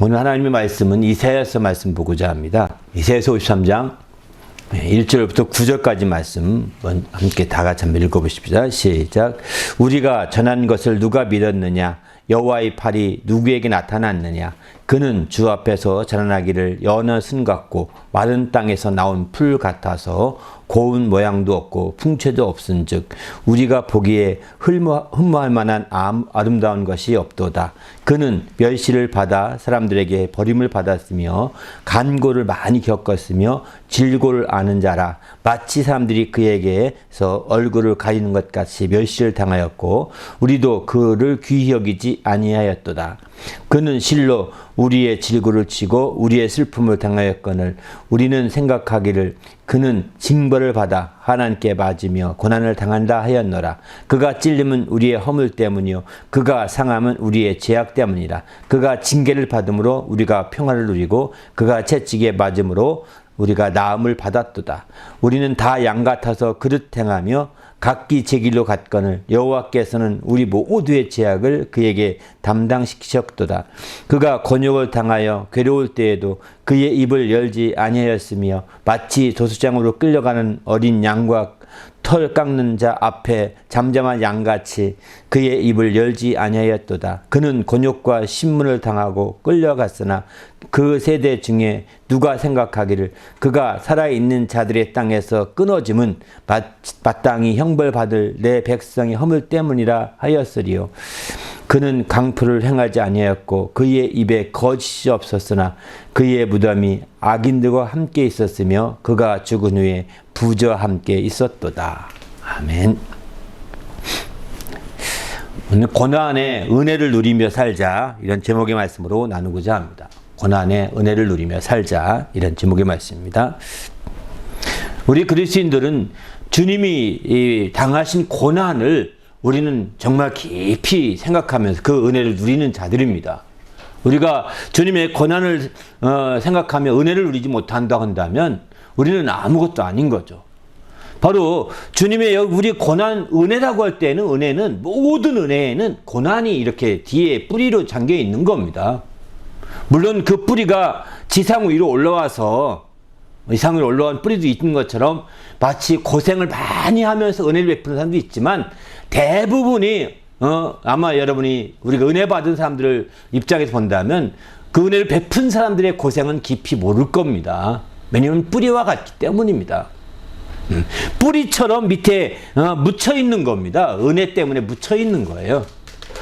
오늘 하나님의 말씀은 이사야서 말씀 보고자 합니다. 이사야서 53장 1절부터 9절까지 말씀 함께 다 같이 한번 읽어보십시다. 시작. 우리가 전한 것을 누가 믿었느냐? 여호와의 팔이 누구에게 나타났느냐? 그는 주 앞에서 자라나기를 여는 순 같고 마른 땅에서 나온 풀 같아서 고운 모양도 없고 풍채도 없은즉 우리가 보기에 흠모할 만한 아름다운 것이 없도다. 그는 멸시를 받아 사람들에게 버림을 받았으며 간고를 많이 겪었으며 질고를 아는 자라. 마치 사람들이 그에게서 얼굴을 가리는 것 같이 멸시를 당하였고 우리도 그를 귀히 여기지 아니하였도다. 그는 실로 우리의 질고를 치고 우리의 슬픔을 당하였거늘 우리는 생각하기를 그는 징벌을 받아 하나님께 맞으며 고난을 당한다 하였노라. 그가 찔림은 우리의 허물 때문이요 그가 상함은 우리의 죄악 때문이라. 그가 징계를 받음으로 우리가 평화를 누리고 그가 채찍에 맞음으로 우리가 나음을 받았도다. 우리는 다 양 같아서 그릇 행하며 각기 제 길로 갔거늘 여호와께서는 우리 모두의 죄악을 그에게 담당시키셨도다. 그가 곤욕을 당하여 괴로울 때에도 그의 입을 열지 아니하였으며 마치 도수장으로 끌려가는 어린 양과 털 깎는 자 앞에 잠잠한 양같이 그의 입을 열지 아니하였도다. 그는 곤욕과 신문을 당하고 끌려갔으나 그 세대 중에 누가 생각하기를 그가 살아있는 자들의 땅에서 끊어짐은 마땅히 형벌받을 내 백성의 허물 때문이라 하였으리요. 그는 강포를 행하지 아니하였고 그의 입에 거짓이 없었으나 그의 무덤이 악인들과 함께 있었으며 그가 죽은 후에 부자와 함께 있었도다. 아멘. 오늘 고난의 은혜를 누리며 살자 이런 제목의 말씀으로 나누고자 합니다. 고난의 은혜를 누리며 살자 이런 제목의 말씀입니다. 우리 그리스도인들은 주님이 당하신 고난을 우리는 정말 깊이 생각하면서 그 은혜를 누리는 자들입니다. 우리가 주님의 고난을 생각하며 은혜를 누리지 못한다고 한다면 우리는 아무것도 아닌 거죠. 바로 주님의 우리 고난 은혜라고 할 때는 은혜는 모든 은혜에는 고난이 이렇게 뒤에 뿌리로 잠겨 있는 겁니다. 물론 그 뿌리가 지상 위로 올라와서 이상 위로 올라온 뿌리도 있는 것처럼 마치 고생을 많이 하면서 은혜를 베푸는 사람도 있지만 대부분이 아마 여러분이 우리가 은혜 받은 사람들을 입장에서 본다면 그 은혜를 베푼 사람들의 고생은 깊이 모를 겁니다. 왜냐하면 뿌리와 같기 때문입니다. 뿌리처럼 밑에 묻혀 있는 겁니다. 은혜 때문에 묻혀 있는 거예요.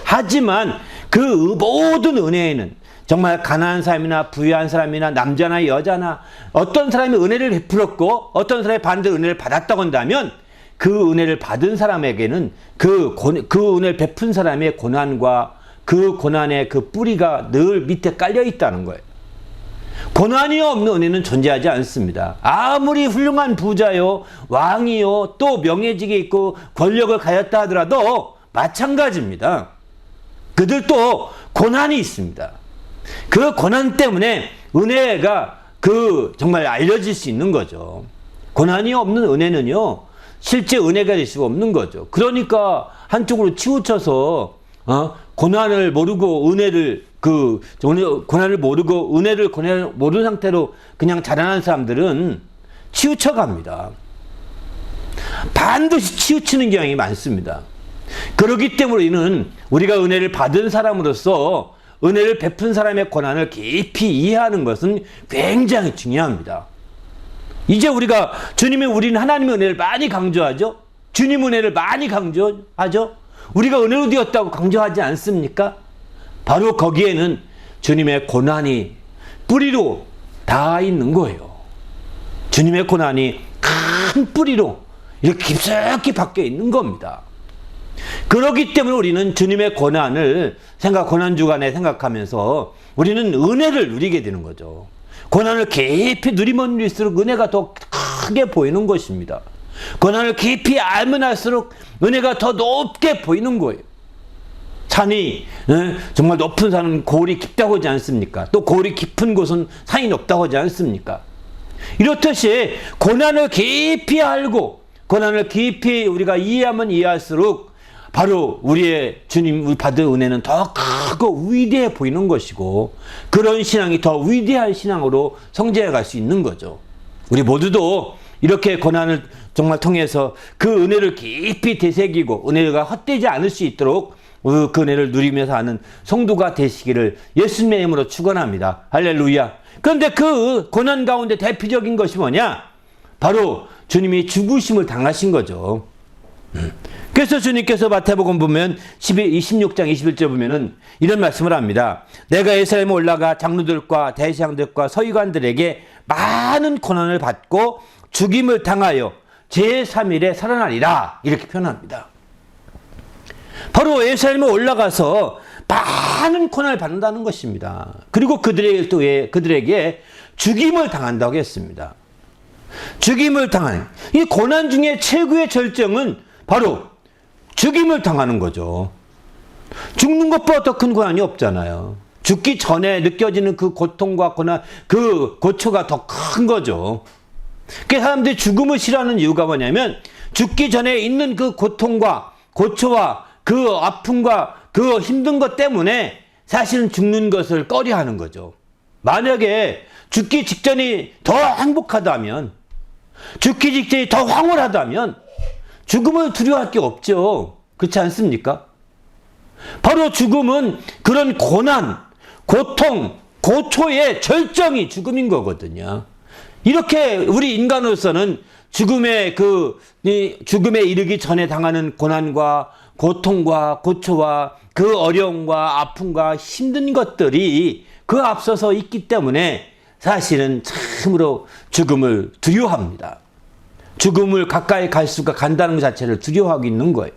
하지만 그 모든 은혜에는 정말 가난한 사람이나 부유한 사람이나 남자나 여자나 어떤 사람이 은혜를 베풀었고 어떤 사람이 반대로 은혜를 받았다고 한다면 그 은혜를 받은 사람에게는 그 은혜를 베푼 사람의 고난과 그 고난의 그 뿌리가 늘 밑에 깔려 있다는 거예요. 고난이 없는 은혜는 존재하지 않습니다. 아무리 훌륭한 부자요, 왕이요, 또 명예직에 있고 권력을 가졌다 하더라도 마찬가지입니다. 그들도 고난이 있습니다. 그 고난 때문에 은혜가 정말 알려질 수 있는 거죠. 고난이 없는 은혜는요, 실제 은혜가 될 수가 없는 거죠. 그러니까 한쪽으로 치우쳐서 고난을 모르고 고난을 모르고 은혜를 모르는 상태로 그냥 자라난 사람들은 치우쳐 갑니다. 반드시 치우치는 경향이 많습니다. 그렇기 때문에 우리가 은혜를 받은 사람으로서 은혜를 베푼 사람의 고난을 깊이 이해하는 것은 굉장히 중요합니다. 이제 우리는 하나님의 은혜를 많이 강조하죠? 주님 은혜를 많이 강조하죠? 우리가 은혜로 되었다고 강조하지 않습니까? 바로 거기에는 주님의 고난이 뿌리로 다 있는 거예요. 주님의 고난이 큰 뿌리로 이렇게 깊숙이 박혀 있는 겁니다. 그렇기 때문에 우리는 주님의 고난을 고난 주간에 생각하면서 우리는 은혜를 누리게 되는 거죠. 고난을 깊이 누리면 누릴수록 은혜가 더 크게 보이는 것입니다. 고난을 깊이 알면 알수록 은혜가 더 높게 보이는 거예요. 산이 정말 높은 산은 고을이 깊다고 하지 않습니까? 또 고을이 깊은 곳은 산이 높다고 하지 않습니까? 이렇듯이 고난을 깊이 알고 고난을 깊이 우리가 이해하면 이해할수록 바로 우리의 주님 받은 은혜는 더 크고 위대해 보이는 것이고, 그런 신앙이 더 위대한 신앙으로 성장해 갈 수 있는 거죠. 우리 모두도 이렇게 고난을 정말 통해서 그 은혜를 깊이 되새기고 은혜가 헛되지 않을 수 있도록 그 은혜를 누리면서 하는 성도가 되시기를 예수님의 이름으로 축원합니다. 할렐루야. 그런데 그 고난 가운데 대표적인 것이 뭐냐? 바로 주님이 죽으심을 당하신 거죠. 그래서 주님께서 마태복음 보면 26장 21절 보면은 이런 말씀을 합니다. 내가 예루살렘에 올라가 장로들과 대제사장들과 서기관들에게 많은 고난을 받고 죽임을 당하여 제3일에 살아나리라, 이렇게 표현합니다. 바로 예루살렘에 올라가서 많은 고난을 받는다는 것입니다. 그리고 그들에게 죽임을 당한다고 했습니다. 죽임을 당하는, 이 고난 중에 최고의 절정은 바로 죽임을 당하는 거죠. 죽는 것보다 더 큰 고난이 없잖아요. 죽기 전에 느껴지는 그 고통과 고난, 그 고초가 더 큰 거죠. 그 사람들이 죽음을 싫어하는 이유가 뭐냐면, 죽기 전에 있는 그 고통과 고초와 그 아픔과 그 힘든 것 때문에 사실은 죽는 것을 꺼려하는 거죠. 만약에 죽기 직전이 더 행복하다면, 죽기 직전이 더 황홀하다면 죽음을 두려워할 게 없죠. 그렇지 않습니까? 바로 죽음은 그런 고난, 고통, 고초의 절정이 죽음인 거거든요. 이렇게 우리 인간으로서는 죽음에 이르기 전에 당하는 고난과 고통과 고초와 그 어려움과 아픔과 힘든 것들이 그 앞서서 있기 때문에 사실은 참으로 죽음을 두려워합니다. 죽음을 가까이 갈 수가 간다는 것 자체를 두려워하고 있는 거예요.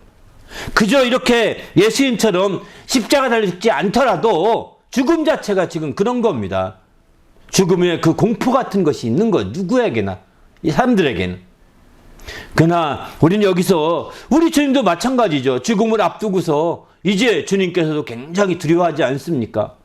그저 이렇게 예수님처럼 십자가 달려 죽지 않더라도 죽음 자체가 지금 그런 겁니다. 죽음의 그 공포 같은 것이 있는 거예요. 누구에게나, 이 사람들에게는. 그러나 우리는 여기서 우리 주님도 마찬가지죠. 죽음을 앞두고서 이제 주님께서도 굉장히 두려워하지 않습니까?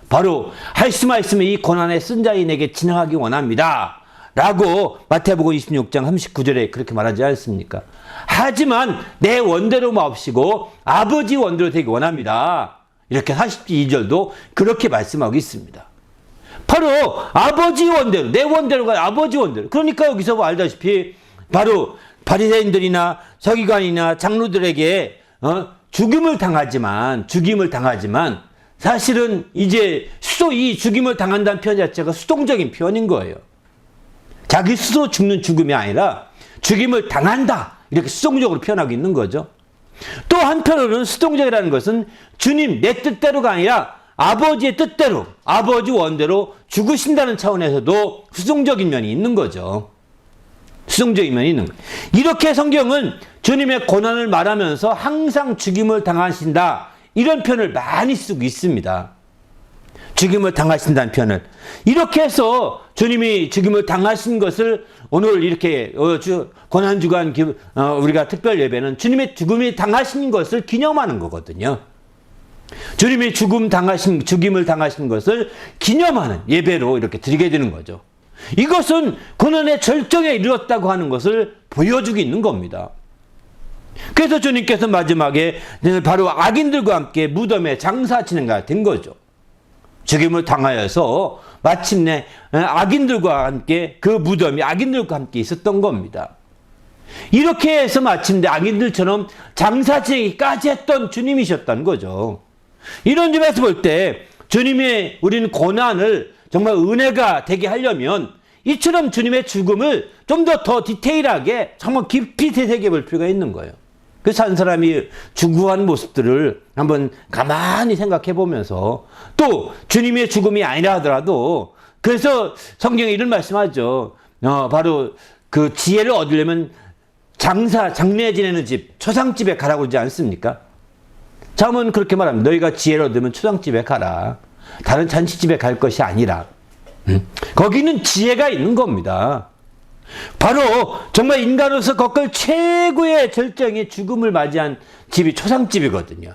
바로 할 수만 있으면 이 고난의 쓴 자인에게 진행하기 원합니다 라고 마태복음 26장 39절에 그렇게 말하지 않습니까? 하지만 내 원대로 마옵시고 아버지 원대로 되기 원합니다. 이렇게 42절도 그렇게 말씀하고 있습니다. 바로 아버지 원대로, 내 원대로가 아버지 원대로. 그러니까 여기서 알다시피 바로 바리새인들이나 서기관이나 장로들에게 죽임을 당하지만 사실은 이제 이 죽임을 당한다는 표현 자체가 수동적인 표현인 거예요. 자기 스스로 죽는 죽음이 아니라 죽임을 당한다, 이렇게 수동적으로 표현하고 있는 거죠. 또 한편으로는 수동적이라는 것은 주님 내 뜻대로가 아니라 아버지의 뜻대로, 아버지 원대로 죽으신다는 차원에서도 수동적인 면이 있는 거죠. 수동적인 면이 있는 거예요. 이렇게 성경은 주님의 고난을 말하면서 항상 죽임을 당하신다, 이런 표현을 많이 쓰고 있습니다. 죽임을 당하신다는 표현을. 이렇게 해서 주님이 죽임을 당하신 것을 오늘 이렇게 고난주간 우리가 특별 예배는 주님의 죽임을 당하신 것을 기념하는 거거든요. 주님이 죽임을 당하신 것을 기념하는 예배로 이렇게 드리게 되는 거죠. 이것은 고난의 절정에 이르렀다고 하는 것을 보여주고 있는 겁니다. 그래서 주님께서 마지막에 바로 악인들과 함께 무덤에 장사 지내가 된 거죠. 죽임을 당하여서 마침내 악인들과 함께 그 무덤이 악인들과 함께 있었던 겁니다. 이렇게 해서 마침내 악인들처럼 장사 지내기까지 했던 주님이셨다는 거죠. 이런 점에서 볼 때 주님의 우리는 고난을 정말 은혜가 되게 하려면 이처럼 주님의 죽음을 좀 더 디테일하게 정말 깊이 되새겨 볼 필요가 있는 거예요. 그래서 한 사람이 죽어가는 모습들을 한번 가만히 생각해 보면서, 또 주님의 죽음이 아니라 하더라도, 그래서 성경에 이런 말씀하죠. 바로 그 지혜를 얻으려면 장례 지내는 집, 초상집에 가라고 그러지 않습니까? 자문은 그렇게 말합니다. 너희가 지혜를 얻으면 초상집에 가라. 다른 잔치집에 갈 것이 아니라. 거기는 지혜가 있는 겁니다. 바로 정말 인간으로서 겪을 최고의 절정의 죽음을 맞이한 집이 초상집이거든요.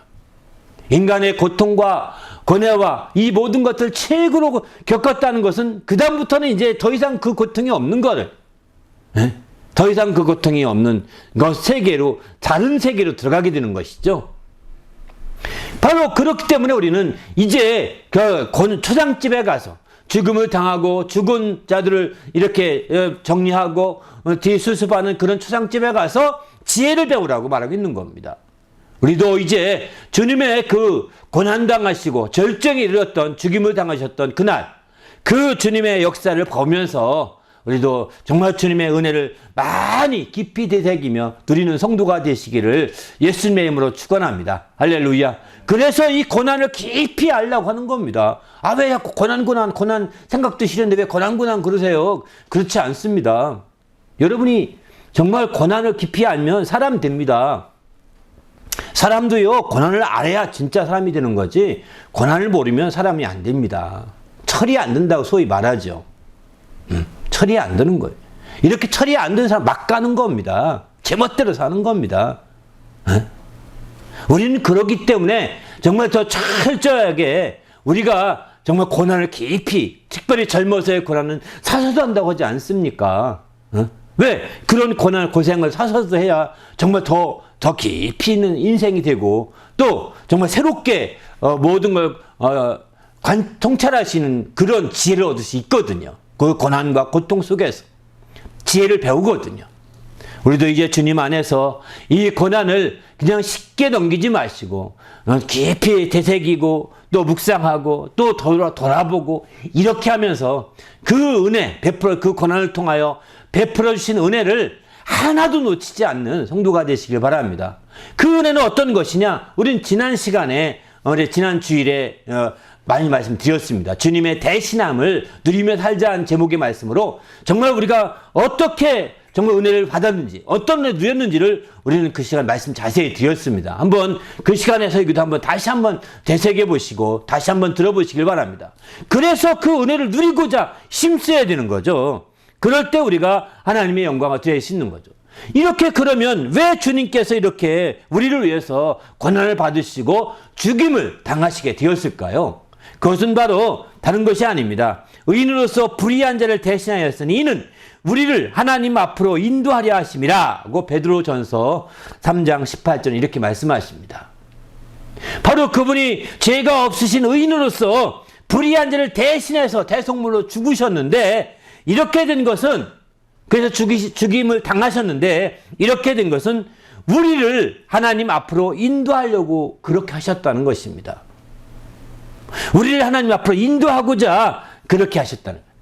인간의 고통과 고뇌와 이 모든 것을 최고로 겪었다는 것은 그 다음부터는 이제 더 이상 그 고통이 없는 거를, 더 이상 그 고통이 없는 그 세계로, 다른 세계로 들어가게 되는 것이죠. 바로 그렇기 때문에 우리는 이제 그 초장집에 가서 죽음을 당하고 죽은 자들을 이렇게 정리하고 뒤수습하는 그런 초장집에 가서 지혜를 배우라고 말하고 있는 겁니다. 우리도 이제 주님의 그 고난당하시고 절정에 이르렀던 죽임을 당하셨던 그날, 그 주님의 역사를 보면서 우리도 정말 주님의 은혜를 많이 깊이 되새기며 누리는 성도가 되시기를 예수님의 이름으로 축원합니다. 할렐루야. 그래서 이 고난을 깊이 알려고 하는 겁니다. 아, 왜 자꾸 고난 생각도 싫은데 왜 고난 그러세요? 그렇지 않습니다. 여러분이 정말 고난을 깊이 알면 사람 됩니다. 사람도요, 고난을 알아야 진짜 사람이 되는 거지, 고난을 모르면 사람이 안 됩니다. 철이 안 든다고 소위 말하죠. 철이 안 드는 거예요. 이렇게 철이 안 드는 사람 막 가는 겁니다. 제멋대로 사는 겁니다. 우리는 그렇기 때문에 정말 더 철저하게 우리가 정말 고난을 깊이, 특별히 젊어서의 고난은 사서도 한다고 하지 않습니까? 왜? 그런 고난, 고생을 사서도 해야 정말 더 깊이 있는 인생이 되고, 또 정말 새롭게 모든 걸 통찰하시는 그런 지혜를 얻을 수 있거든요. 그 고난과 고통 속에서 지혜를 배우거든요. 우리도 이제 주님 안에서 이 고난을 그냥 쉽게 넘기지 마시고 깊이 되새기고 또 묵상하고 또 돌아보고 이렇게 하면서 그 은혜, 그 고난을 통하여 베풀어 주신 은혜를 하나도 놓치지 않는 성도가 되시길 바랍니다. 그 은혜는 어떤 것이냐? 우린 지난 시간에, 지난 주일에 많이 말씀드렸습니다. 주님의 대신함을 누리며 살자는 제목의 말씀으로 정말 우리가 어떻게 정말 은혜를 받았는지, 어떤 은혜를 누렸는지를 우리는 그 시간 말씀 자세히 드렸습니다. 한번 그 시간의 설교도 한번 다시 한번 되새겨 보시고 다시 한번 들어보시길 바랍니다. 그래서 그 은혜를 누리고자 힘써야 되는 거죠. 그럴 때 우리가 하나님의 영광을 드릴 수 있는 거죠. 이렇게 그러면 왜 주님께서 이렇게 우리를 위해서 고난을 받으시고 죽임을 당하시게 되었을까요? 그것은 바로 다른 것이 아닙니다. 의인으로서 불의한 자를 대신하였으니 이는 우리를 하나님 앞으로 인도하려 하심이라고 베드로전서 3장 18절 이렇게 말씀하십니다. 바로 그분이 죄가 없으신 의인으로서 불의한 자를 대신해서 대속물로 죽으셨는데, 이렇게 된 것은, 그래서 죽임을 당하셨는데, 이렇게 된 것은 우리를 하나님 앞으로 인도하려고 그렇게 하셨다는 것입니다. 우리를 하나님 앞으로 인도하고자 그렇게 하셨다는 거예요.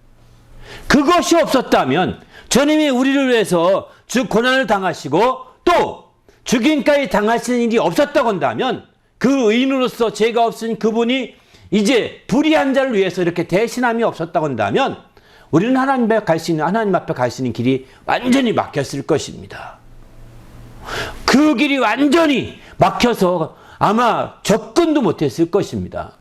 그것이 없었다면, 주님이 우리를 위해서 고난을 당하시고 또 죽임까지 당하시는 일이 없었다고 한다면, 그 의인으로서 죄가 없으신 그분이 이제 불의한 자를 위해서 이렇게 대신함이 없었다고 한다면, 우리는 하나님 앞에 갈 수 있는 길이 완전히 막혔을 것입니다. 그 길이 완전히 막혀서 아마 접근도 못했을 것입니다.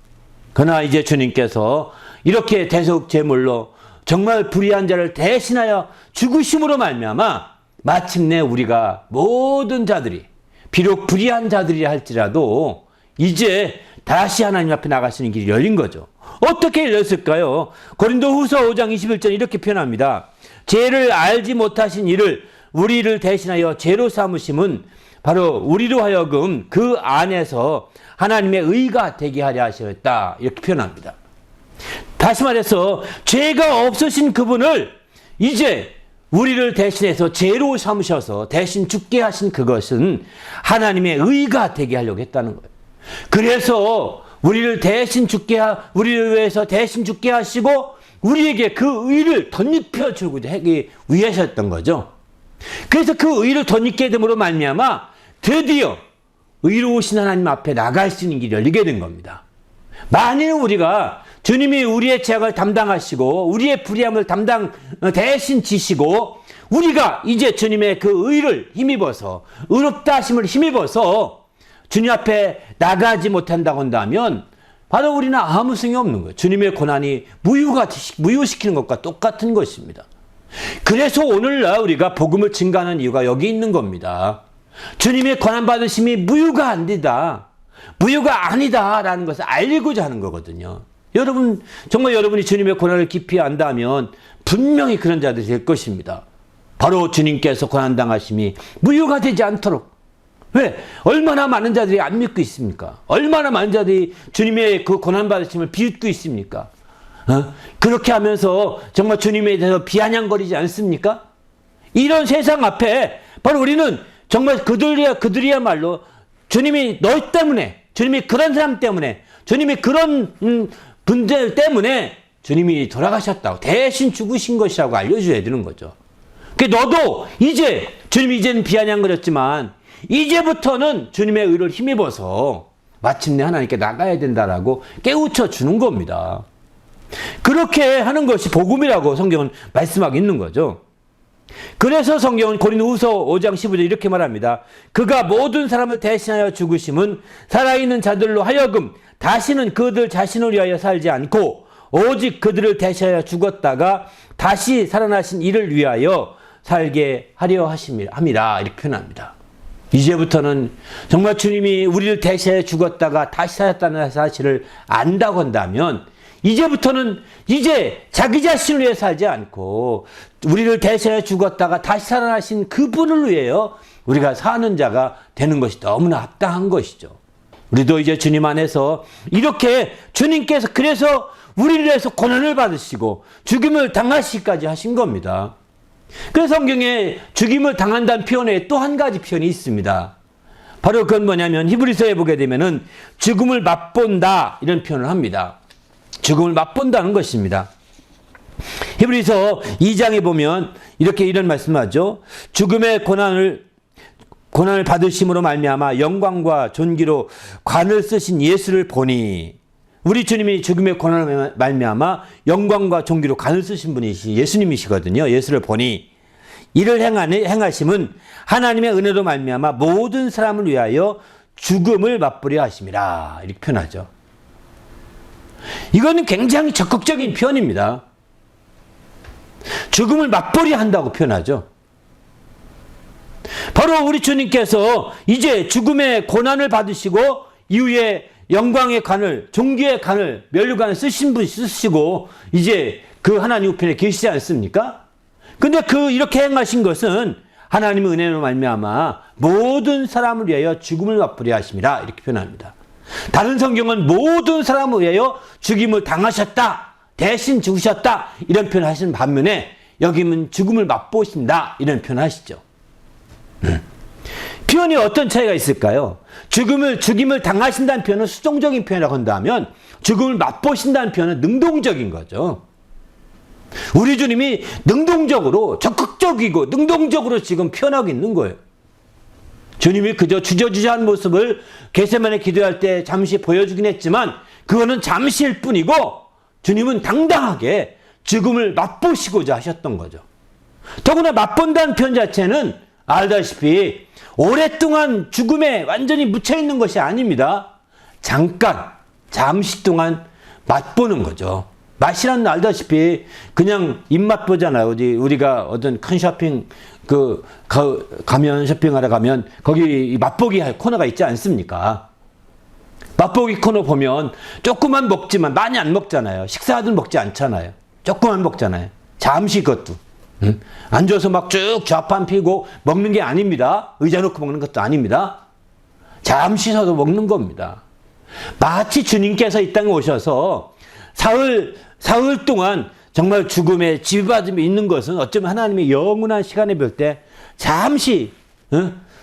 그러나 이제 주님께서 이렇게 대속 제물로 정말 불의한 자를 대신하여 죽으심으로 말미암아 마침내 우리가 모든 자들이, 비록 불의한 자들이라 할지라도 이제 다시 하나님 앞에 나갈 수 있는 길이 열린 거죠. 어떻게 열렸을까요? 고린도후서 5장 21절 이렇게 표현합니다. 죄를 알지 못하신 이를 우리를 대신하여 죄로 삼으심은 바로 우리로 하여금 그 안에서 하나님의 의가 되게 하려 하셨다, 이렇게 표현합니다. 다시 말해서 죄가 없으신 그분을 이제 우리를 대신해서 죄로 삼으셔서 대신 죽게 하신 그것은 하나님의 의가 되게 하려고 했다는 거예요. 그래서 우리를 위해서 대신 죽게 하시고 우리에게 그 의를 덧입혀 주고자 하기 위하셨던 거죠. 그래서 그 의를 덧입게 됨으로 말미암아 드디어 의로우신 하나님 앞에 나갈 수 있는 길이 열리게 된 겁니다. 만일 우리가 주님이 우리의 죄악을 담당하시고 우리의 불의함을 대신 지시고 우리가 이제 주님의 그 의를 힘입어서, 의롭다 하심을 힘입어서 주님 앞에 나가지 못한다고 한다면 바로 우리는 아무 소용이 없는 거예요. 주님의 고난이 무효시키는 것과 똑같은 것입니다. 그래서 오늘날 우리가 복음을 증거하는 이유가 여기 있는 겁니다. 주님의 고난받으심이 무효가 아니다라는 것을 알리고자 하는 거거든요. 정말 여러분이 주님의 고난을 깊이 안다면 분명히 그런 자들이 될 것입니다. 바로 주님께서 고난당하심이 무효가 되지 않도록. 왜? 얼마나 많은 자들이 안 믿고 있습니까? 얼마나 많은 자들이 주님의 그 고난받으심을 비웃고 있습니까? 그렇게 하면서 정말 주님에 대해서 비아냥거리지 않습니까? 이런 세상 앞에 바로 우리는 정말 그들이야말로 주님이 너 때문에, 주님이 그런 사람 때문에, 주님이 그런 분들 때문에 주님이 돌아가셨다고, 대신 죽으신 것이라고 알려줘야 되는 거죠. 너도 이제, 주님이 이제는 비아냥거렸지만 이제부터는 주님의 의를 힘입어서 마침내 하나님께 나가야 된다라고 깨우쳐 주는 겁니다. 그렇게 하는 것이 복음이라고 성경은 말씀하고 있는 거죠. 그래서 성경은 고린도후서 5장 15절 이렇게 말합니다. 그가 모든 사람을 대신하여 죽으심은 살아있는 자들로 하여금 다시는 그들 자신을 위하여 살지 않고 오직 그들을 대신하여 죽었다가 다시 살아나신 이를 위하여 살게 하려 함이라, 이렇게 표현합니다. 이제부터는 정말 주님이 우리를 대신하여 죽었다가 다시 살았다는 사실을 안다고 한다면 이제부터는 이제 자기 자신을 위해 살지 않고 우리를 대신하여 죽었다가 다시 살아나신 그분을 위하여 우리가 사는 자가 되는 것이 너무나 합당한 것이죠. 우리도 이제 주님 안에서 이렇게 주님께서 그래서 우리를 위해서 고난을 받으시고 죽임을 당하시기까지 하신 겁니다. 그래서 성경에 죽임을 당한다는 표현에 또 한 가지 표현이 있습니다. 바로 그건 뭐냐면 히브리서에 보게 되면은 죽음을 맛본다, 이런 표현을 합니다. 죽음을 맛본다는 것입니다. 히브리서 2장에 보면 이런 말씀하죠. 죽음의 고난을 받으심으로 말미암아 영광과 존귀로 관을 쓰신 예수를 보니, 우리 주님이 죽음의 고난을 말미암아 영광과 존귀로 관을 쓰신 분이 예수님이시거든요. 예수를 보니 이를 행하심은 하나님의 은혜로 말미암아 모든 사람을 위하여 죽음을 맛보려 하심이라, 이렇게 표현하죠. 이거는 굉장히 적극적인 표현입니다. 죽음을 맛보려 한다고 표현하죠. 바로 우리 주님께서 이제 죽음의 고난을 받으시고 이후에 영광의 관을, 존귀의 관을, 면류관을 쓰시고 이제 그 하나님 우편에 계시지 않습니까? 근데 이렇게 행하신 것은 하나님의 은혜로 말미암아 모든 사람을 위하여 죽음을 맛보려 하심이라, 이렇게 표현합니다. 다른 성경은 모든 사람을 위하여 죽임을 당하셨다, 대신 죽으셨다, 이런 표현을 하시는 반면에 여기는 죽음을 맛보신다, 이런 표현을 하시죠. 표현이 어떤 차이가 있을까요? 죽임을 당하신다는 표현은 수동적인 표현이라고 한다면 죽음을 맛보신다는 표현은 능동적인 거죠. 우리 주님이 능동적으로, 적극적이고 능동적으로 지금 표현하고 있는 거예요. 주님이 그저 주저주저한 모습을 겟세마네 기도할 때 잠시 보여주긴 했지만 그거는 잠시일 뿐이고 주님은 당당하게 죽음을 맛보시고자 하셨던 거죠. 더구나 맛본다는 표현 자체는 알다시피 오랫동안 죽음에 완전히 묻혀있는 것이 아닙니다. 잠시 동안 맛보는 거죠. 맛이란 알다시피 그냥 입맛 보잖아요. 우리가 어떤 큰 쇼핑 쇼핑하러 가면 거기 맛보기 코너가 있지 않습니까? 맛보기 코너 보면 조금만 먹지만 많이 안 먹잖아요. 식사하듯 먹지 않잖아요. 조금만 먹잖아요. 잠시 그것도. 앉아서 막 쭉 좌판 피고 먹는 게 아닙니다. 의자 놓고 먹는 것도 아닙니다. 잠시 서도 먹는 겁니다. 마치 주님께서 이 땅에 오셔서 사흘 동안 정말 죽음의 지배받음이 있는 것은 어쩌면 하나님의 영원한 시간에 볼 때 잠시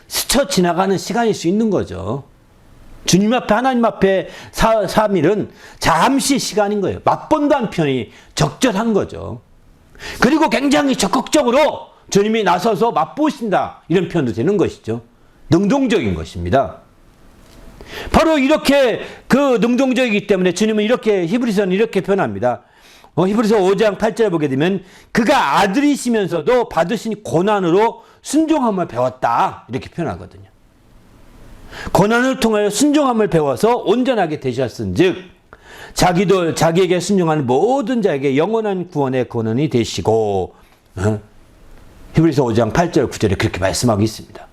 스쳐 지나가는 시간일 수 있는 거죠. 주님 앞에, 하나님 앞에 3일은 잠시 시간인 거예요. 맛본다는 표현이 적절한 거죠. 그리고 굉장히 적극적으로 주님이 나서서 맛보신다, 이런 표현도 되는 것이죠. 능동적인 것입니다. 바로 이렇게 능동적이기 때문에 주님은 히브리서는 이렇게 표현합니다. 히브리서 5장 8절에 보게 되면 그가 아들이시면서도 받으신 고난으로 순종함을 배웠다, 이렇게 표현하거든요. 고난을 통하여 순종함을 배워서 온전하게 되셨은즉 자기에게 순종하는 모든 자에게 영원한 구원의 권한이 되시고, 히브리서 5장 8절 9절에 그렇게 말씀하고 있습니다.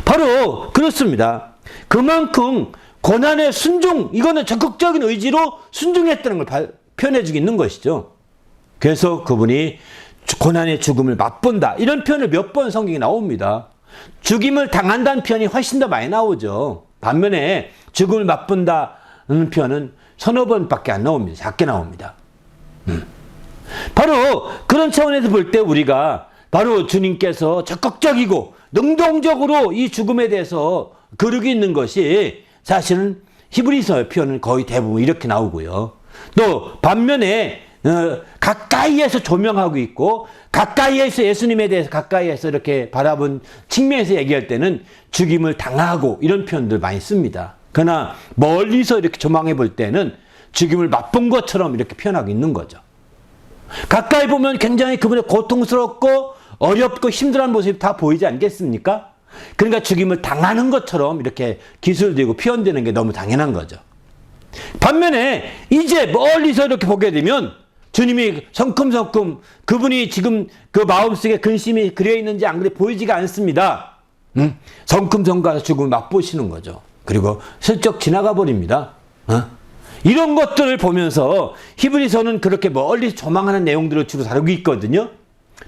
바로 그렇습니다. 그만큼 고난의 순종, 이거는 적극적인 의지로 순종했다는 걸 표현해 주고 있는 것이죠. 그래서 그분이 고난의 죽음을 맛본다. 이런 표현을 몇 번 성경에 나옵니다. 죽임을 당한다는 표현이 훨씬 더 많이 나오죠. 반면에 죽음을 맛본다는 표현은 서너 번밖에 안 나옵니다. 작게 나옵니다. 바로 그런 차원에서 볼 때 우리가 바로 주님께서 적극적이고 능동적으로 이 죽음에 대해서 거르고 있는 것이 사실은 히브리서의 표현은 거의 대부분 이렇게 나오고요. 또 반면에 가까이에서 조명하고 있고 가까이에서 예수님에 대해서 가까이에서 이렇게 바라본 측면에서 얘기할 때는 죽임을 당하고 이런 표현들 많이 씁니다. 그러나 멀리서 이렇게 조망해 볼 때는 죽임을 맛본 것처럼 이렇게 표현하고 있는 거죠. 가까이 보면 굉장히 그분의 고통스럽고 어렵고 힘들어하는 모습이 다 보이지 않겠습니까? 그러니까 죽임을 당하는 것처럼 이렇게 기술되고 표현되는 게 너무 당연한 거죠. 반면에 이제 멀리서 이렇게 보게 되면 주님이 성큼성큼 그분이 지금 그 마음속에 근심이 그려 있는지 안 그래 보이지가 않습니다. 성큼성큼 가서 죽음을 맛보시는 거죠. 그리고 슬쩍 지나가 버립니다. 이런 것들을 보면서 히브리서는 그렇게 멀리서 조망하는 내용들을 주로 다루고 있거든요.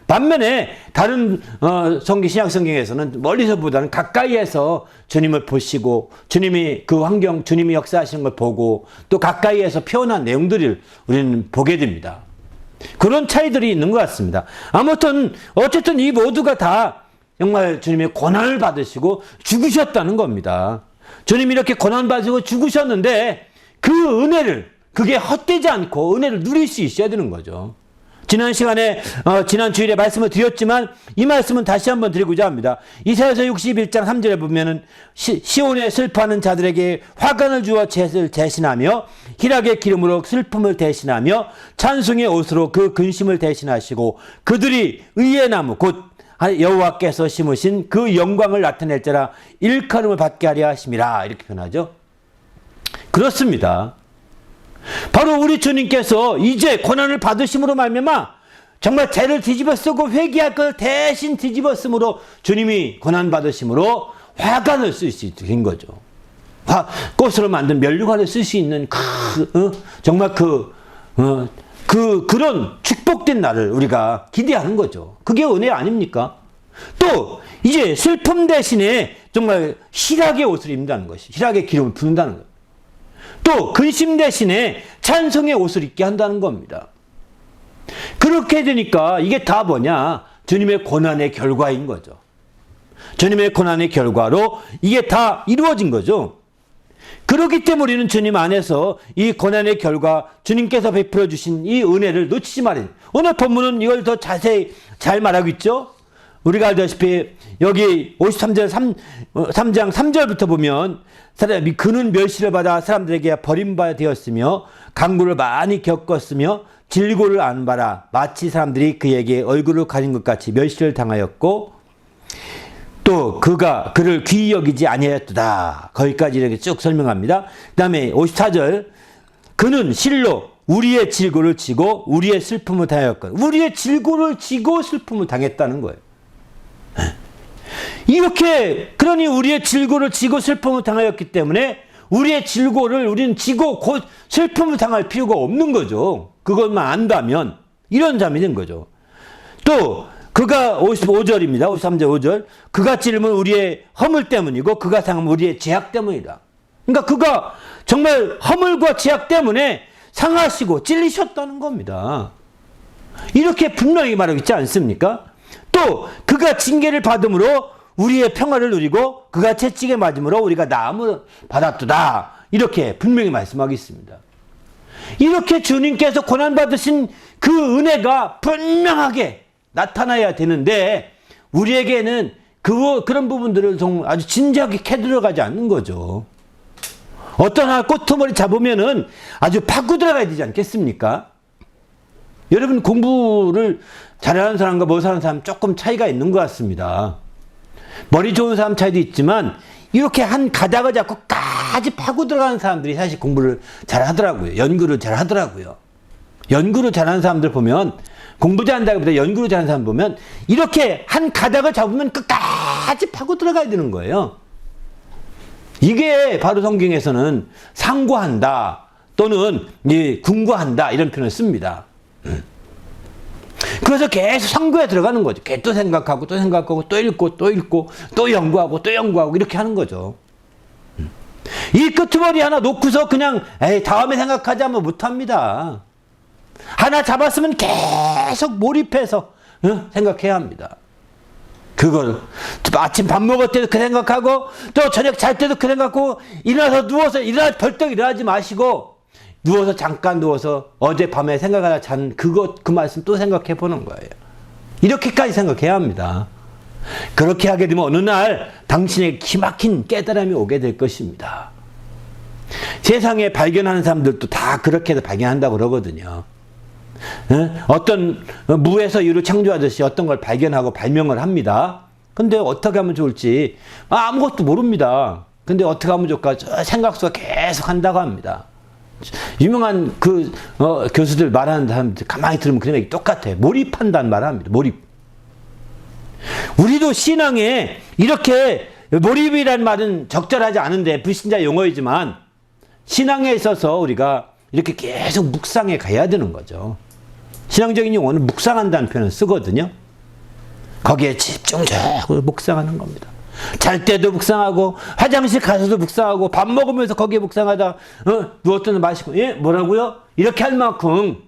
반면에 다른 신약 성경에서는 멀리서보다는 가까이에서 주님을 보시고 주님이 그 환경, 주님이 역사하시는 걸 보고 또 가까이에서 표현한 내용들을 우리는 보게 됩니다. 그런 차이들이 있는 것 같습니다. 아무튼 어쨌든 이 모두가 다 정말 주님의 고난을 받으시고 죽으셨다는 겁니다. 주님이 이렇게 고난 받으시고 죽으셨는데 그 은혜를, 그게 헛되지 않고 은혜를 누릴 수 있어야 되는 거죠. 지난 시간에 지난 주일에 말씀을 드렸지만 이 말씀은 다시 한번 드리고자 합니다. 이사야서 61장 3절에 보면은 시온에 슬퍼하는 자들에게 화관을 주어 잿을 대신하며 희락의 기름으로 슬픔을 대신하며 찬송의 옷으로 그 근심을 대신하시고 그들이 의의 나무 곧 여호와께서 심으신 그 영광을 나타낼 자라 일컬음을 받게 하려 하심이라 이렇게 표현하죠. 그렇습니다. 바로 우리 주님께서 이제 고난을 받으심으로 말미암아 정말 죄를 뒤집어 쓰고 회개할 걸 대신 뒤집어 쓰므로 주님이 고난 받으심으로 화관을 쓸 수 있게 된 거죠. 꽃으로 만든 면류관을 쓸 수 있는 정말 그런 축복된 날을 우리가 기대하는 거죠. 그게 은혜 아닙니까? 또 이제 슬픔 대신에 정말 희락의 옷을 입는다는 것이, 희락의 기름을 부는다는 것. 또 근심 대신에 찬송의 옷을 입게 한다는 겁니다. 그렇게 되니까 이게 다 뭐냐? 주님의 고난의 결과인 거죠. 주님의 고난의 결과로 이게 다 이루어진 거죠. 그렇기 때문에 우리는 주님 안에서 이 고난의 결과, 주님께서 베풀어 주신 이 은혜를 놓치지 말아야 돼요. 오늘 본문은 이걸 더 자세히 잘 말하고 있죠. 우리가 알다시피 여기 53장 3절부터 보면 사람이 그는 멸시를 받아 사람들에게 버림받아 되었으며 강구를 많이 겪었으며 질고를 안 받아 마치 사람들이 그에게 얼굴을 가린 것 같이 멸시를 당하였고 또 그가 그를 귀히 여기지 아니하였도다. 거기까지 이렇게 쭉 설명합니다. 그 다음에 54절 그는 실로 우리의 질고를 지고 우리의 슬픔을 당하였거든. 우리의 질고를 지고 슬픔을 당했다는 거예요. 이렇게 그러니 우리의 질고를 지고 슬픔을 당하였기 때문에 우리의 질고를 우리는 지고 곧 슬픔을 당할 필요가 없는 거죠. 그것만 안다면 이런 잠이 된 거죠. 또 그가 55절입니다. 53절 5절 그가 찔림은 우리의 허물 때문이고 그가 상함은 우리의 죄악 때문이다. 그러니까 그가 정말 허물과 죄악 때문에 상하시고 찔리셨다는 겁니다. 이렇게 분명히 말하고 있지 않습니까? 또 그가 징계를 받음으로 우리의 평화를 누리고 그가 채찍에 맞음으로 우리가 나음을 받았도다. 이렇게 분명히 말씀하고 있습니다. 이렇게 주님께서 고난받으신 그 은혜가 분명하게 나타나야 되는데 우리에게는 그런 부분들을 아주 진지하게 캐들어가지 않는 거죠. 어떤 하나 꼬투머리 잡으면은 아주 파고 들어가야 되지 않겠습니까? 여러분 공부를 잘하는 사람과 못하는 사람 조금 차이가 있는 것 같습니다. 머리 좋은 사람 차이도 있지만 이렇게 한 가닥을 잡고 까지 파고 들어가는 사람들이 사실 공부를 잘하더라고요. 연구를 잘하더라고요. 연구를 잘하는 사람들 보면 공부 잘한다기보다 연구를 잘하는 사람 보면 이렇게 한 가닥을 잡으면 끝까지 파고 들어가야 되는 거예요. 이게 바로 성경에서는 상고한다 또는 궁고한다 이런 표현을 씁니다. 그래서 계속 상고에 들어가는 거죠. 계속 또 생각하고 또 생각하고 또 읽고 또 읽고 또 연구하고 또 연구하고 이렇게 하는 거죠. 이 끄트머리 하나 놓고서 그냥 에이 다음에 생각하자면 못합니다. 하나 잡았으면 계속 몰입해서 생각해야 합니다. 그걸 아침 밥 먹을 때도 그 생각하고 또 저녁 잘 때도 그 생각하고 일어나서 누워서 벌떡 일어나지 마시고 누워서 잠깐 누워서 어젯밤에 생각하다 잔 그 말씀 또 생각해 보는 거예요. 이렇게까지 생각해야 합니다. 그렇게 하게 되면 어느 날 당신에게 기막힌 깨달음이 오게 될 것입니다. 세상에 발견하는 사람들도 다 그렇게 해서 발견한다고 그러거든요. 어떤 무에서 유를 창조하듯이 어떤 걸 발견하고 발명을 합니다. 근데 어떻게 하면 좋을지 아무것도 모릅니다. 근데 어떻게 하면 좋을까 생각수가 계속 한다고 합니다. 유명한 교수들 말하는 사람들 가만히 들으면 그런 얘기 똑같아요. 몰입한다는 말을 합니다. 몰입. 우리도 신앙에 이렇게 몰입이라는 말은 적절하지 않은데 불신자 용어이지만 신앙에 있어서 우리가 이렇게 계속 묵상해 가야 되는 거죠. 신앙적인 용어는 묵상한다는 표현을 쓰거든요. 거기에 집중적으로 묵상하는 겁니다. 잘 때도 묵상하고 화장실 가서도 묵상하고 밥 먹으면서 거기에 묵상하다 누웠더니 마시고 뭐라고요? 이렇게 할 만큼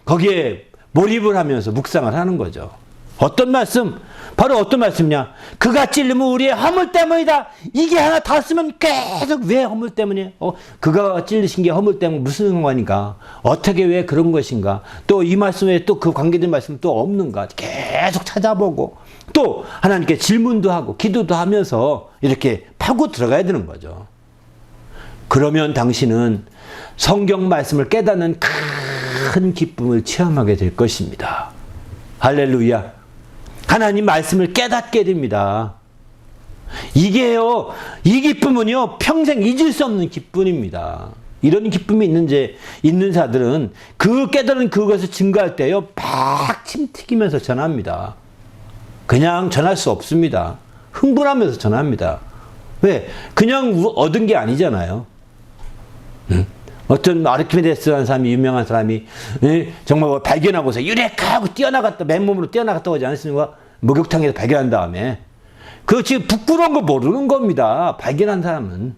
거기에 몰입을 하면서 묵상을 하는 거죠. 어떤 말씀? 바로 어떤 말씀이냐? 그가 찔리면 우리의 허물 때문이다. 이게 하나 다 쓰면 계속 왜 허물 때문이에요? 그가 찔리신 게 허물 때문에 무슨 상관인가? 어떻게 왜 그런 것인가? 또 이 말씀에 또 그 관계된 말씀 또 없는가? 계속 찾아보고 또 하나님께 질문도 하고 기도도 하면서 이렇게 파고 들어가야 되는 거죠. 그러면 당신은 성경 말씀을 깨닫는 큰 기쁨을 체험하게 될 것입니다. 할렐루야. 하나님 말씀을 깨닫게 됩니다. 이게요, 이 기쁨은요, 평생 잊을 수 없는 기쁨입니다. 이런 기쁨이 있는 자들은 그 깨달은 그것을 증거할 때요, 막 침 튀기면서 전합니다. 그냥 전할 수 없습니다. 흥분하면서 전합니다. 왜? 그냥 얻은 게 아니잖아요. 어떤 아르키메데스라는 사람이 유명한 사람이 정말 발견하고서 유레카하고 뛰어나갔다 맨몸으로 뛰어나갔다고 하지 않습니까? 목욕탕에서 발견한 다음에 그 지금 부끄러운 거 모르는 겁니다. 발견한 사람은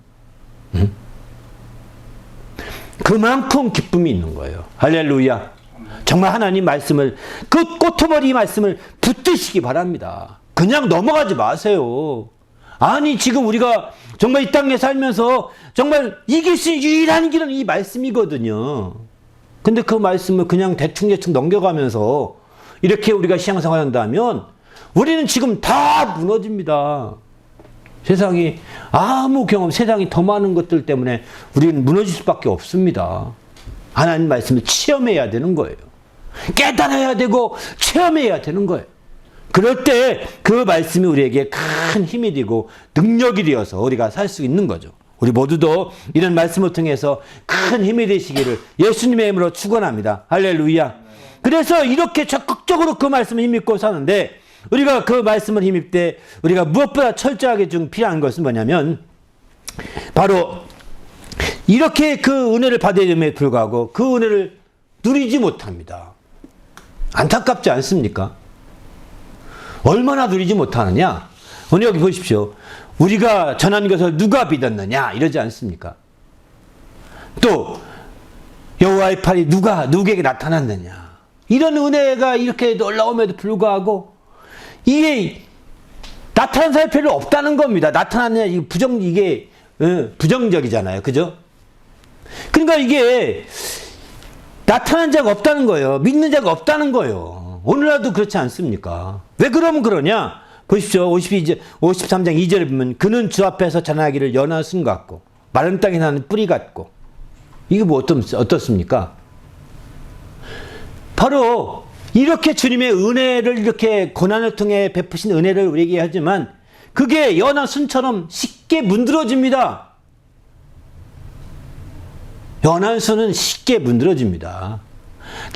그만큼 기쁨이 있는 거예요. 할렐루야. 정말 하나님 말씀을 그 꼬투머리 말씀을 붙드시기 바랍니다. 그냥 넘어가지 마세요. 아니 지금 우리가 정말 이 땅에 살면서 정말 이길 수 있는 유일한 길은 이 말씀이거든요. 근데 그 말씀을 그냥 대충대충 넘겨가면서 이렇게 우리가 신앙생활 한다면 우리는 지금 다 무너집니다. 세상이 세상이 더 많은 것들 때문에 우리는 무너질 수밖에 없습니다. 하나님 말씀을 체험해야 되는 거예요. 깨달아야 되고 체험해야 되는 거예요. 그럴 때 그 말씀이 우리에게 큰 힘이 되고 능력이 되어서 우리가 살 수 있는 거죠. 우리 모두도 이런 말씀을 통해서 큰 힘이 되시기를 예수님의 이름으로 축원합니다. 할렐루야. 그래서 이렇게 적극적으로 그 말씀을 힘입고 사는데 우리가 그 말씀을 힘입 때 우리가 무엇보다 철저하게 좀 필요한 것은 뭐냐면 바로 이렇게 그 은혜를 받음에 불구하고 그 은혜를 누리지 못합니다. 안타깝지 않습니까? 얼마나 누리지 못하느냐? 오늘 여기 보십시오. 우리가 전한 것을 누가 믿었느냐? 이러지 않습니까? 또 여호와의 팔이 누구에게 나타났느냐? 이런 은혜가 이렇게 놀라움에도 불구하고 이게 나타난 사람이 별로 없다는 겁니다. 나타났느냐? 이게 부정적이잖아요. 그죠? 그러니까 이게 나타난 자가 없다는 거예요. 믿는 자가 없다는 거예요. 오늘날도 그렇지 않습니까? 왜 그러면 그러냐? 보십시오. 53장 2절에 보면 그는 주 앞에서 자라나기를 연한 순 같고 마른 땅에 나는 뿌리 같고 이게 뭐 어떻습니까? 바로 이렇게 주님의 은혜를 이렇게 고난을 통해 베푸신 은혜를 우리에게 하지만 그게 연한 순처럼 쉽게 문드러집니다. 연한 순은 쉽게 문드러집니다.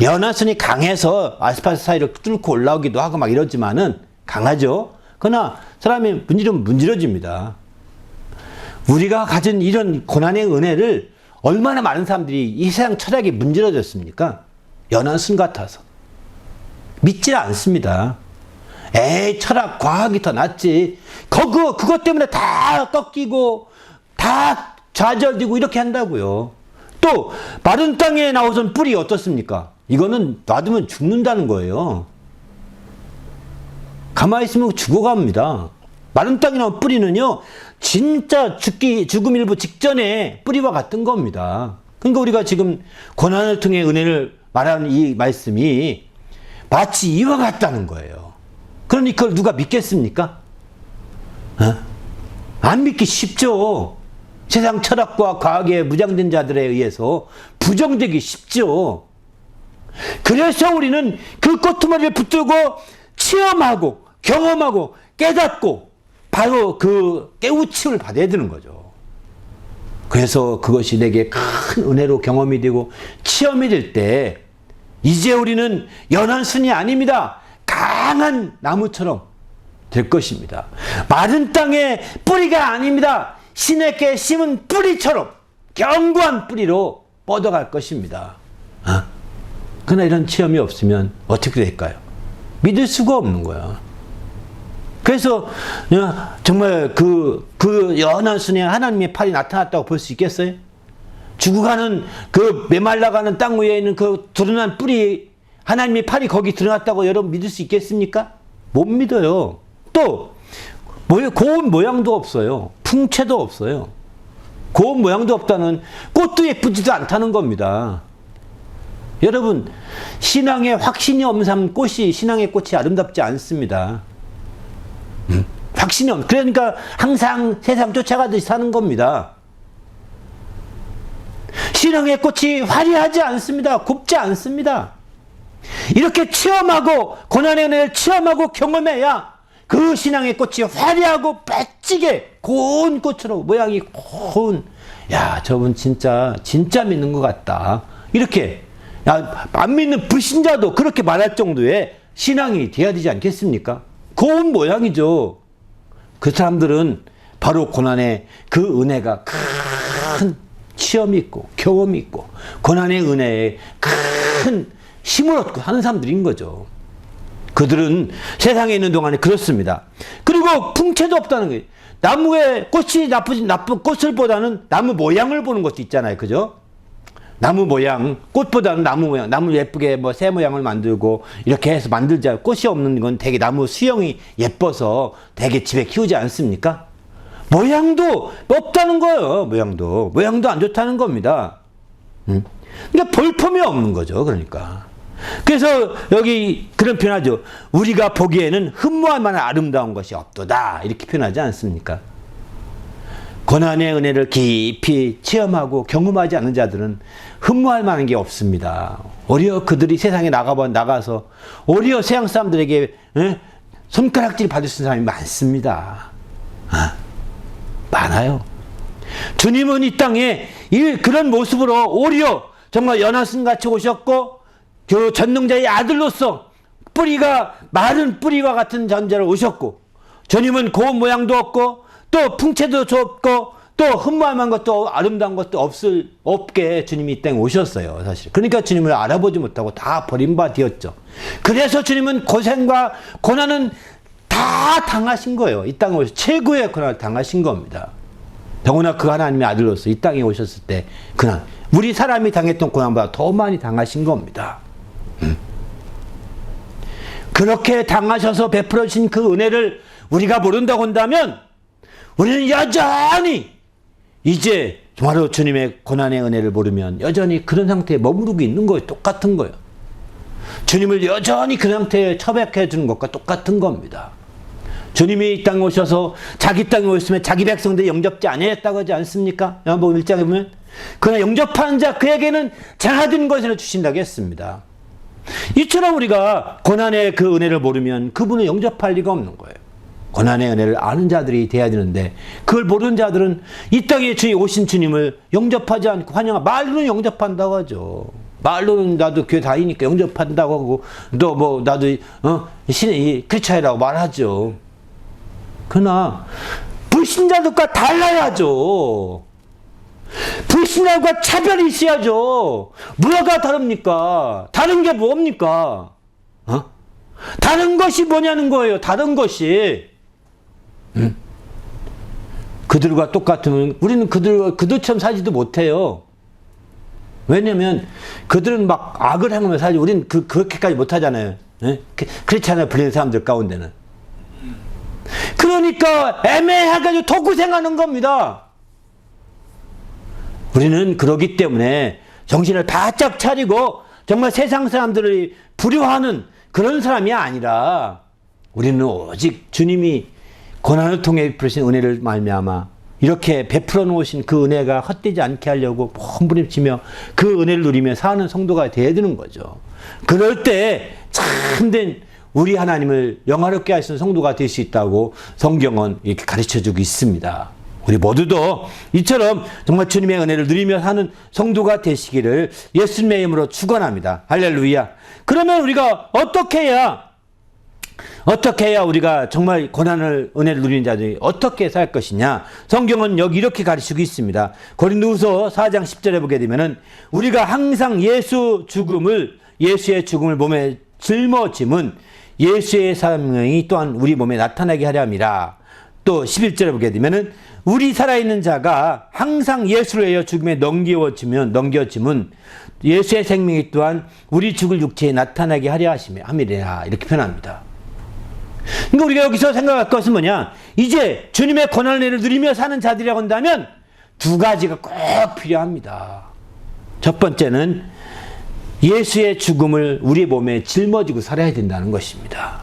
연한 순이 강해서 아스팔트 사이를 뚫고 올라오기도 하고 막 이러지만은 강하죠. 그러나 사람이 문드러집니다. 우리가 가진 이런 고난의 은혜를 얼마나 많은 사람들이 이 세상 철학에 문드러졌습니까? 연한 순 같아서. 믿지 않습니다. 에이, 철학, 과학이 더 낫지. 그것 때문에 다 꺾이고, 다 좌절되고 이렇게 한다고요. 또, 마른 땅에 나오던 뿔이 어떻습니까? 이거는 놔두면 죽는다는 거예요. 가만히 있으면 죽어갑니다. 마른 땅에 나온 뿌리는요, 진짜 죽음 일부 직전에 뿌리와 같은 겁니다. 그러니까 우리가 지금 고난을 통해 은혜를 말하는 이 말씀이 마치 이와 같다는 거예요. 그러니 그걸 누가 믿겠습니까? 안 믿기 쉽죠. 세상 철학과 과학에 무장된 자들에 의해서 부정되기 쉽죠. 그래서 우리는 그 꼬투머리를 붙들고 체험하고 경험하고 깨닫고 바로 그 깨우침을 받아야 되는 거죠. 그래서 그것이 내게 큰 은혜로 경험이 되고 체험이 될 때 이제 우리는 연한 순이 아닙니다. 강한 나무처럼 될 것입니다. 마른 땅의 뿌리가 아닙니다. 신에게 심은 뿌리처럼 견고한 뿌리로 뻗어갈 것입니다. 그러나 이런 체험이 없으면 어떻게 될까요? 믿을 수가 없는 거야. 그래서 정말 그 연한 순에 하나님의 팔이 나타났다고 볼 수 있겠어요? 죽어가는 그 메말라가는 땅 위에 있는 그 드러난 뿌리, 하나님의 팔이 거기 드러났다고 여러분 믿을 수 있겠습니까? 못 믿어요. 또 고운 모양도 없어요. 풍채도 없어요. 고운 모양도 없다는 꽃도 예쁘지도 않다는 겁니다. 여러분, 신앙에 확신이 없는 사람 신앙의 꽃이 아름답지 않습니다. 확신이 없. 그러니까 항상 세상 쫓아가듯이 사는 겁니다. 신앙의 꽃이 화려하지 않습니다. 곱지 않습니다. 이렇게 체험하고 고난의 은혜를 체험하고 경험해야 그 신앙의 꽃이 화려하고 멋지게 고운 꽃으로 모양이 고운, 야, 저분 진짜 믿는 것 같다. 이렇게 안 믿는 불신자도 그렇게 말할 정도의 신앙이 돼야 되지 않겠습니까? 고운 모양이죠. 그 사람들은 바로 고난의 그 은혜가 큰 체험이 있고 경험이 있고 고난의 은혜에 큰 힘을 얻고 하는 사람들인 거죠. 그들은 세상에 있는 동안에 그렇습니다. 그리고 풍채도 없다는 거예요. 나무의 꽃이 나쁜 꽃을 보다는 나무 모양을 보는 것도 있잖아요. 그죠? 나무 모양, 꽃보다는 나무 모양, 나무 예쁘게 뭐 새 모양을 만들고 이렇게 해서 만들자. 꽃이 없는 건 되게 나무 수영이 예뻐서 되게 집에 키우지 않습니까? 모양도 없다는 거예요. 모양도 안 좋다는 겁니다. 그러니까 볼품이 없는 거죠. 그러니까. 그래서 여기 그런 표현하죠. 우리가 보기에는 흠모할 만한 아름다운 것이 없도다. 이렇게 표현하지 않습니까? 고난의 은혜를 깊이 체험하고 경험하지 않는 자들은 흠모할 만한 게 없습니다. 오히려 그들이 세상에 나가서 오히려 세상 사람들에게 손가락질 받을 수 있는 사람이 많습니다. 많아요. 주님은 이 땅에 그런 모습으로 오히려 정말 연하순같이 오셨고 그 전능자의 아들로서 마른 뿌리와 같은 존재로 오셨고 주님은 고운 모양도 없고 또 풍채도 없고 또 흠모할 만한 것도 아름다운 것도 없게 주님이 이 땅에 오셨어요. 사실. 그러니까 주님을 알아보지 못하고 다 버림바 되었죠. 그래서 주님은 고생과 고난은 다 당하신 거예요. 이 땅에 오셔서 최고의 고난을 당하신 겁니다. 더구나 그 하나님의 아들로서 이 땅에 오셨을 때 고난, 우리 사람이 당했던 고난보다 더 많이 당하신 겁니다. 그렇게 당하셔서 베풀어 주신 그 은혜를 우리가 모른다고 한다면 우리는 여전히 이제 바로 주님의 고난의 은혜를 모르면 여전히 그런 상태에 머무르고 있는 거예요. 똑같은 거예요. 주님을 여전히 그 상태에 처박혀 주는 것과 똑같은 겁니다. 주님이 이 땅에 오셔서 자기 땅에 오셨으면 자기 백성들이 영접지 아니했다고 하지 않습니까? 요한복음 1장에 보면 그러나 영접하는 자 그에게는 장하든 것을 주신다고 했습니다. 이처럼 우리가 고난의 그 은혜를 모르면 그분을 영접할 리가 없는 거예요. 고난의 은혜를 아는 자들이 돼야 되는데 그걸 모르는 자들은 이 땅에 오신 주님을 영접하지 않고 말로는 영접한다고 하죠. 말로는 나도 교회 다니니까 영접한다고 하고 또 뭐 나도 신의 크리스찬이라고 말하죠. 그러나 불신자들과 달라야죠. 불신자들과 차별이 있어야죠. 뭐가 다릅니까? 다른 게 뭡니까? 다른 것이 뭐냐는 거예요. 다른 것이. 그들과 똑같으면 우리는 그들처럼 살지도 못해요. 왜냐면 그들은 막 악을 행하며 살지 우리는 그렇게까지 못하잖아요. 예? 그렇잖아요. 불리는 사람들 가운데는. 그러니까 애매해가지고 더 고생하는 겁니다. 우리는 그러기 때문에 정신을 바짝 차리고 정말 세상 사람들을 부려하는 그런 사람이 아니라 우리는 오직 주님이 고난을 통해 베푸신 은혜를 말미암아 이렇게 베풀어 놓으신 그 은혜가 헛되지 않게 하려고 몸부림치며 그 은혜를 누리며 사는 성도가 되어야 되는 거죠. 그럴 때 참된 우리 하나님을 영화롭게 하시는 성도가 될 수 있다고 성경은 이렇게 가르쳐주고 있습니다. 우리 모두도 이처럼 정말 주님의 은혜를 누리며 사는 성도가 되시기를 예수님의 이름으로 축원합니다. 할렐루야. 그러면 우리가 어떻게 해야 우리가 정말 고난을 은혜를 누리는 자들이 어떻게 살 것이냐. 성경은 여기 이렇게 가르치고 있습니다. 고린도후서 4장 10절에 보게 되면은 우리가 항상 예수의 죽음을 몸에 짊어짐은 예수의 생명이 또한 우리 몸에 나타나게 하려 함이라. 또 11절에 보게 되면은 우리 살아있는 자가 항상 예수를 위하여 죽음에 넘겨짐은 예수의 생명이 또한 우리 죽을 육체에 나타나게 하려 함이라. 이렇게 표현합니다. 그러니까 우리가 여기서 생각할 것은 뭐냐? 이제 주님의 고난을 누리며 사는 자들이라고 한다면 두 가지가 꼭 필요합니다. 첫 번째는 예수의 죽음을 우리 몸에 짊어지고 살아야 된다는 것입니다.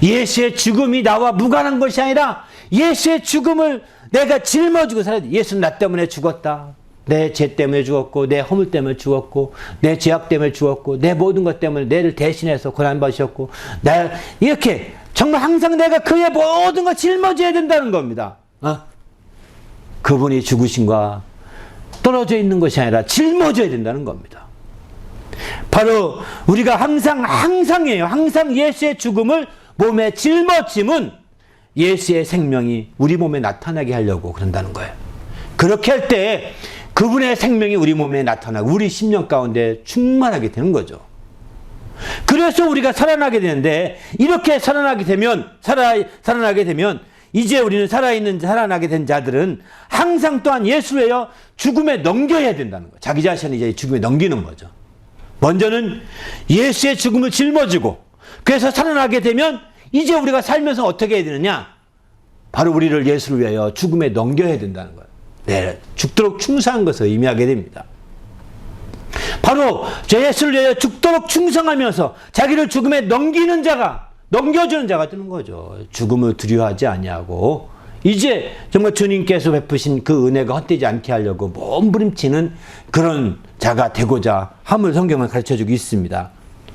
예수의 죽음이 나와 무관한 것이 아니라 예수의 죽음을 내가 짊어지고 살아야 돼. 예수는 나 때문에 죽었다. 내 죄 때문에 죽었고, 내 허물 때문에 죽었고, 내 죄악 때문에 죽었고, 내 모든 것 때문에 내를 대신해서 고난받으셨고, 이렇게 정말 항상 내가 그의 모든 걸 짊어져야 된다는 겁니다. 그분이 죽으신과 떨어져 있는 것이 아니라 짊어져야 된다는 겁니다. 바로 우리가 항상이에요. 항상 예수의 죽음을 몸에 짊어짐은 예수의 생명이 우리 몸에 나타나게 하려고 그런다는 거예요. 그렇게 할 때 그분의 생명이 우리 몸에 나타나고 우리 심령 가운데 충만하게 되는 거죠. 그래서 우리가 살아나게 되는데 이렇게 살아나게 되면 이제 우리는 살아나게 된 자들은 항상 또한 예수를 위하여 죽음에 넘겨야 된다는 거예요. 자기 자신을 이제 죽음에 넘기는 거죠. 먼저는 예수의 죽음을 짊어지고 그래서 살아나게 되면 이제 우리가 살면서 어떻게 해야 되느냐? 바로 우리를 예수를 위하여 죽음에 넘겨야 된다는 거예요. 네, 죽도록 충성한 것을 의미하게 됩니다. 바로 예수를 위하여 죽도록 충성하면서 자기를 죽음에 넘겨주는 자가 되는 거죠. 죽음을 두려워하지 아니하고 이제 정말 주님께서 베푸신 그 은혜가 헛되지 않게 하려고 몸부림치는 그런 자가 되고자 함을 성경은 가르쳐주고 있습니다.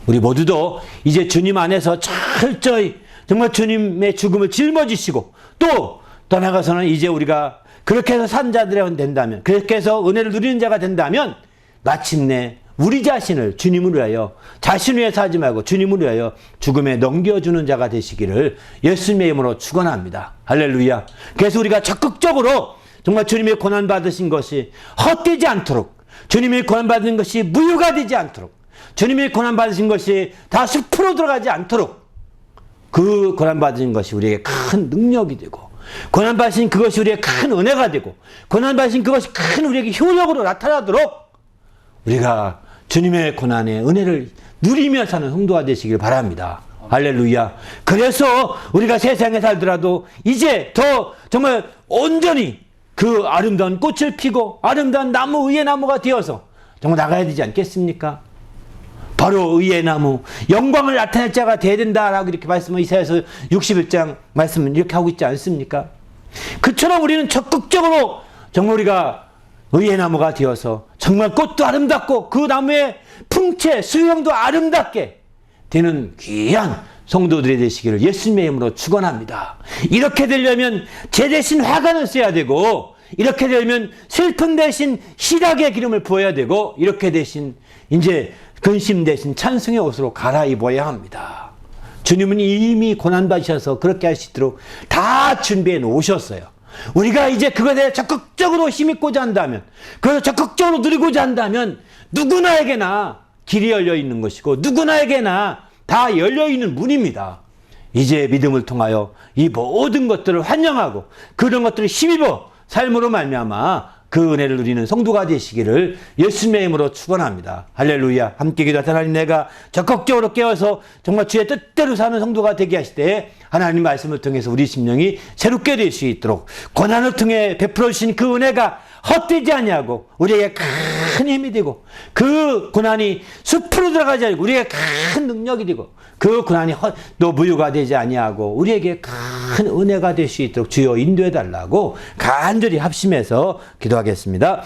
우리 모두도 이제 주님 안에서 철저히 정말 주님의 죽음을 짊어지시고 또 나아가서는 이제 우리가 그렇게 해서 산 자들이 된다면, 그렇게 해서 은혜를 누리는 자가 된다면 마침내 우리 자신을 주님을 위하여 자신을 위해서 하지 말고 주님을 위하여 죽음에 넘겨주는 자가 되시기를 예수님의 이름으로 축원합니다. 할렐루야. 그래서 우리가 적극적으로 정말 주님의 고난받으신 것이 헛되지 않도록, 주님의 고난받은 것이 무효가 되지 않도록, 주님의 고난받으신 것이 다 숲으로 들어가지 않도록 그 고난받으신 것이 우리에게 큰 능력이 되고 고난받으신 그것이 우리에게 큰 은혜가 되고 고난받으신 그것이 큰 우리에게 효력으로 나타나도록 우리가 주님의 고난의 은혜를 누리며 사는 성도가 되시길 바랍니다. 할렐루야. 그래서 우리가 세상에 살더라도 이제 더 정말 온전히 그 아름다운 꽃을 피고 아름다운 나무, 의의 나무가 되어서 정말 나가야 되지 않겠습니까? 바로 의의 나무, 영광을 나타낼 자가 되어야 된다라고 이렇게 말씀을 이사야서 61장 말씀은 이렇게 하고 있지 않습니까? 그처럼 우리는 적극적으로 정말 우리가 의의 나무가 되어서 정말 꽃도 아름답고 그 나무의 풍채, 수형도 아름답게 되는 귀한 성도들이 되시기를 예수님의 이름으로 축원합니다. 이렇게 되려면 죄 대신 화관을 써야 되고 이렇게 되려면 슬픔 대신 희락의 기름을 부어야 되고 이렇게 대신 이제 근심 대신 찬송의 옷으로 갈아입어야 합니다. 주님은 이미 고난받으셔서 그렇게 할 수 있도록 다 준비해 놓으셨어요. 우리가 이제 그것에 대해 적극적으로 힘입고자 한다면, 그걸 적극적으로 누리고자 한다면 누구나에게나 길이 열려 있는 것이고 누구나에게나 다 열려있는 문입니다. 이제 믿음을 통하여 이 모든 것들을 환영하고 그런 것들을 힘입어 삶으로 말미암아 그 은혜를 누리는 성도가 되시기를 예수님의 이름으로 축원합니다. 할렐루야. 함께 기도하자. 하나님, 내가 적극적으로 깨어서 정말 주의 뜻대로 사는 성도가 되게 하실 때 하나님 말씀을 통해서 우리 심령이 새롭게 될 수 있도록 고난을 통해 베풀어 주신 그 은혜가 헛되지 아니하고 우리에게 큰 힘이 되고 그 고난이 숲으로 들어가지 않고 우리에게 큰 능력이 되고 그 고난이 또 무효가 되지 아니하고 우리에게 큰 은혜가 될 수 있도록 주여 인도해 달라고 간절히 합심해서 기도하겠습니다.